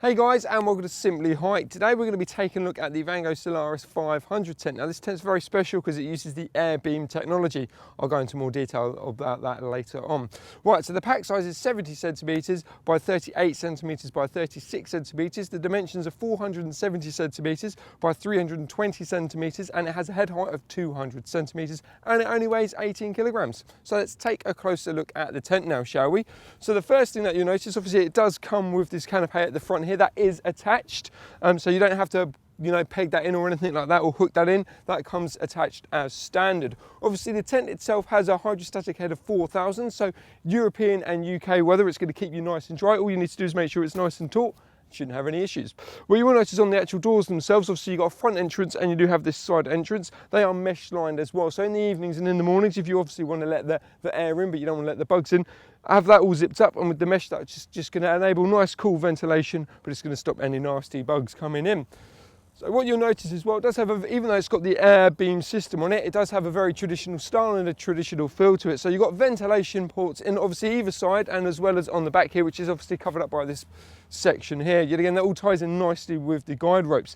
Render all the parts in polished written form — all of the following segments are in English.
Hey guys, and welcome to Simply Hike. Today we're going to be taking a look at the Vango Solaris 500 tent. Now this tent's very special because it uses the AirBeam technology. I'll go into more detail about that later on. Right, so the pack size is 70 centimetres by 38 centimetres by 36 centimetres. The dimensions are 470 centimetres by 320 centimetres, and it has a head height of 200 centimetres, and it only weighs 18 kilograms. So let's take a closer look at the tent now, shall we? So the first thing that you'll notice, obviously it does come with this canopy at the front here that is attached, so you don't have to peg that in or anything like that or hook that in. That comes attached as standard. Obviously the tent itself has a hydrostatic head of 4,000, so European and UK weather, it's going to keep you nice and dry. All you need to do is make sure it's nice and taut. Shouldn't have any issues. What you will notice on the actual doors themselves, obviously you've got a front entrance and you do have this side entrance. They are mesh lined as well, so in the evenings and in the mornings, if you obviously want to let the air in but you don't want to let the bugs in, have that all zipped up, and with the mesh that's just going to enable nice cool ventilation, but it's going to stop any nasty bugs coming in. So what you'll notice as well, it does have, even though it's got the AirBeam system on it, it does have a very traditional style and a traditional feel to it. So you've got ventilation ports in obviously either side and as well as on the back here, which is obviously covered up by this section here. Yet again, that all ties in nicely with the guide ropes.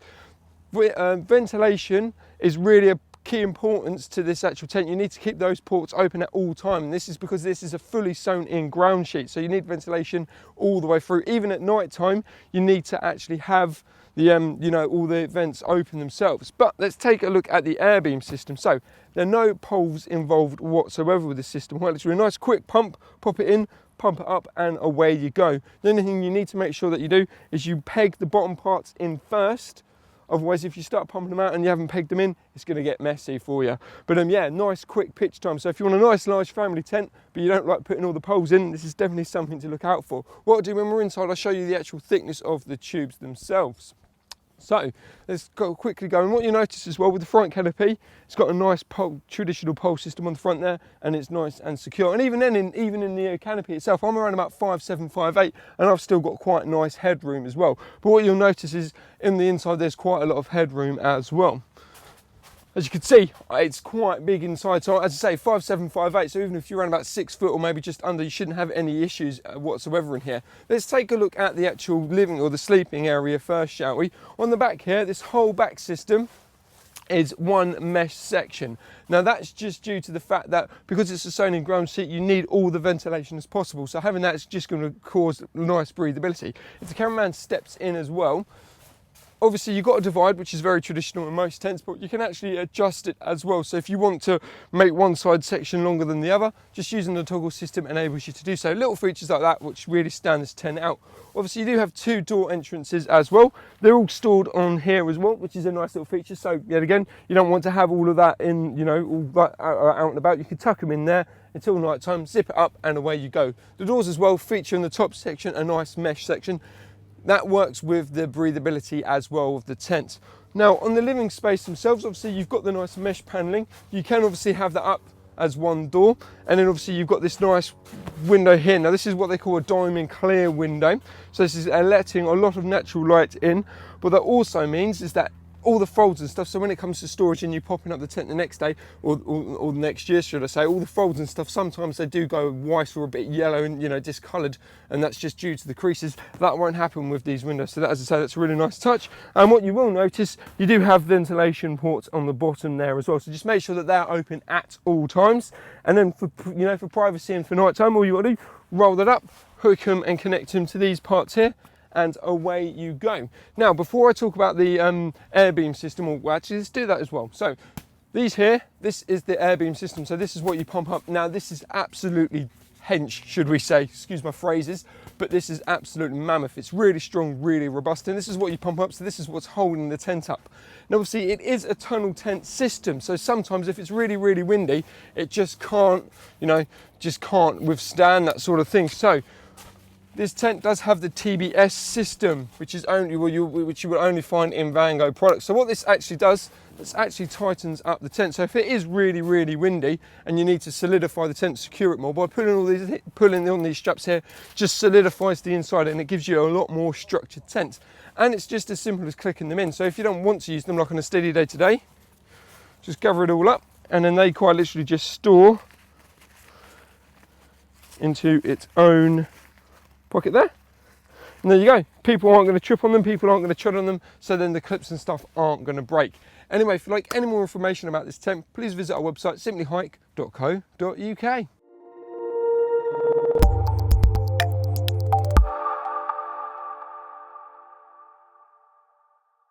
Ventilation is really a key importance to this actual tent. You need to keep those ports open at all time, and this is because this is a fully sewn in ground sheet, so you need ventilation all the way through. Even at night time you need to actually have the all the vents open themselves. But let's take a look at the AirBeam system. So there are no poles involved whatsoever with this system. Well, it's a nice quick pump, pop it in, pump it up, and away you go. The only thing you need to make sure that you do is you peg the bottom parts in first. Otherwise, if you start pumping them out and you haven't pegged them in, it's going to get messy for you. But yeah, nice quick pitch time. So if you want a nice large family tent, but you don't like putting all the poles in, this is definitely something to look out for. What I'll do when we're inside, I'll show you the actual thickness of the tubes themselves. So let's quickly go, and what you notice as well with the front canopy, it's got a nice traditional pole system on the front there, and it's nice and secure. And even then, even in the canopy itself, I'm around about 5'7", 5'8", and I've still got quite nice headroom as well. But what you'll notice is in the inside there's quite a lot of headroom as well. As you can see, it's quite big inside. So as I say, 5'7", 5'8", so even if you're around about 6 foot or maybe just under, you shouldn't have any issues whatsoever in here. Let's take a look at the actual living or the sleeping area first, shall we? On the back here, this whole back system is one mesh section. Now that's just due to the fact that because it's a sewn in ground sheet, you need all the ventilation as possible. So having that is just going to cause nice breathability. If the cameraman steps in as well, obviously you've got a divide, which is very traditional in most tents, but you can actually adjust it as well. So if you want to make one side section longer than the other, just using the toggle system enables you to do so. Little features like that which really stand this tent out. Obviously you do have two door entrances as well. They're all stored on here as well, which is a nice little feature. So yet again, you don't want to have all of that in, all that out and about. You can tuck them in there until night time, zip it up, and away you go. The doors as well feature in the top section a nice mesh section. That works with the breathability as well of the tent. Now on the living space themselves, obviously you've got the nice mesh paneling. You can obviously have that up as one door, and then obviously you've got this nice window here. Now this is what they call a diamond clear window. So this is letting a lot of natural light in. What that also means is that all the folds and stuff, so when it comes to storage and you popping up the tent the next day or the next year, should I say, all the folds and stuff, sometimes they do go white or a bit yellow and discoloured, and that's just due to the creases. That won't happen with these windows. So that, as I say, that's a really nice touch. And what you will notice, you do have ventilation ports on the bottom there as well, so just make sure that they're open at all times. And then for for privacy and for night time, all you got to do, roll that up, hook them and connect them to these parts here, and away you go. Now, before I talk about the AirBeam system, well, actually, let's do that as well. So these here, this is the AirBeam system. So this is what you pump up. Now, this is absolutely hench, should we say, excuse my phrases, but this is absolutely mammoth. It's really strong, really robust, and this is what you pump up. So this is what's holding the tent up. Now, obviously, it is a tunnel tent system. So sometimes if it's really, really windy, it just can't, just can't withstand that sort of thing. So this tent does have the TBS system, which is which you will only find in Vango products. So what this actually does, this actually tightens up the tent. So if it is really, really windy and you need to solidify the tent, secure it more, by pulling on these straps here, just solidifies the inside and it gives you a lot more structured tent. And it's just as simple as clicking them in. So if you don't want to use them like on a steady day today, just cover it all up, and then they quite literally just store into its own pocket there. And there you go. People aren't going to trip on them, people aren't going to tread on them, so then the clips and stuff aren't going to break. Anyway, if you'd like any more information about this tent, please visit our website, simplyhike.co.uk.